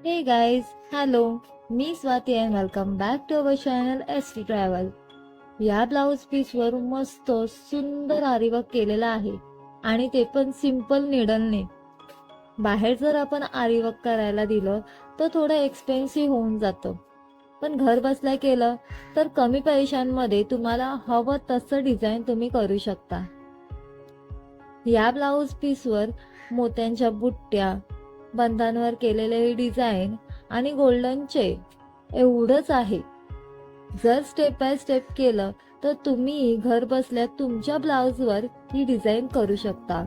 हे guys, hello. मी Swati and welcome back to our channel S travel. या blouse पीसवर मस्त सुंदर आरीवर्क केलेला आहे आणि ते पण सिंपल निडलने. बाहेर जर आपण आरीवर्क करायला दिलं तर थोडं एक्सपेन्सिव्ह होऊन जातं, पण घर बसल्या केलं तर कमी पैशांमध्ये तुम्हाला हवं तसं डिझाईन तुम्ही करू शकता. या ब्लाऊज पीसवर मोत्यांच्या बुट्ट्या, बंधांवर केलेले डिझाईन आणि गोल्डन चेन एवढंच आहे. जर स्टेप बाय स्टेप केलं तर तुम्ही घर बसल्या तुमच्या ब्लाऊजवर ही डिझाईन करू शकता.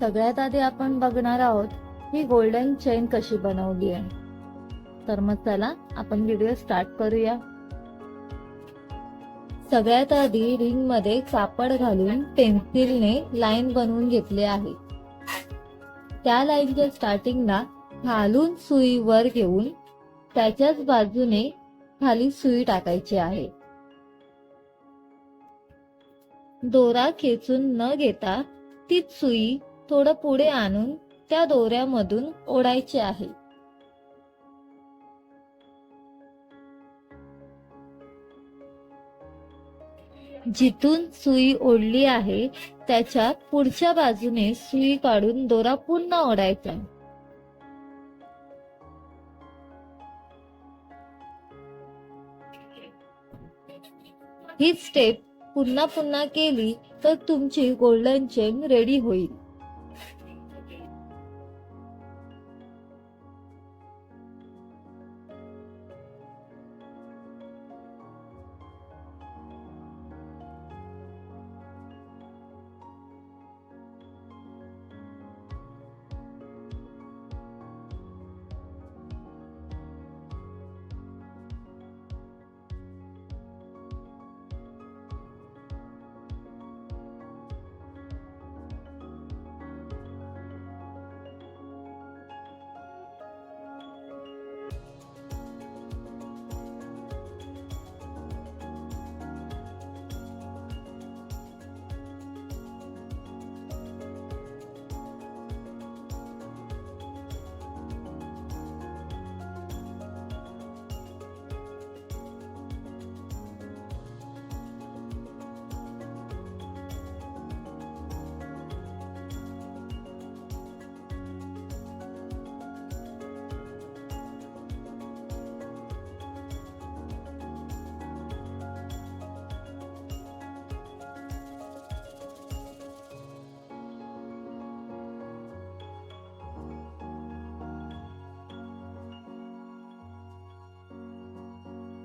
सगळ्यात आधी आपण बघणार आहोत ही गोल्डन चेन कशी बनवली आहे. तर मग चला आपण व्हिडिओ स्टार्ट करूया. सगळ्यात आधी रिंग मध्ये कापड घालून पेन्सिलने लाईन बनवून घेतले आहे. त्या लाईनच्या स्टार्टिंगला खालून सुई वर घेऊन त्याच्याच बाजूने खाली सुई टाकायची आहे. दोरा खेचून न घेता तीच सुई थोडं पुढे आणून त्या दोऱ्यामधून ओढायची आहे. जिथून सुई ओढली आहे त्याच्या पुढच्या बाजूने सुई काढून दोरा पुन्हा ओढायचा. ही स्टेप पुन्हा पुन्हा केली तर तुमची गोल्डन चेन रेडी होईल.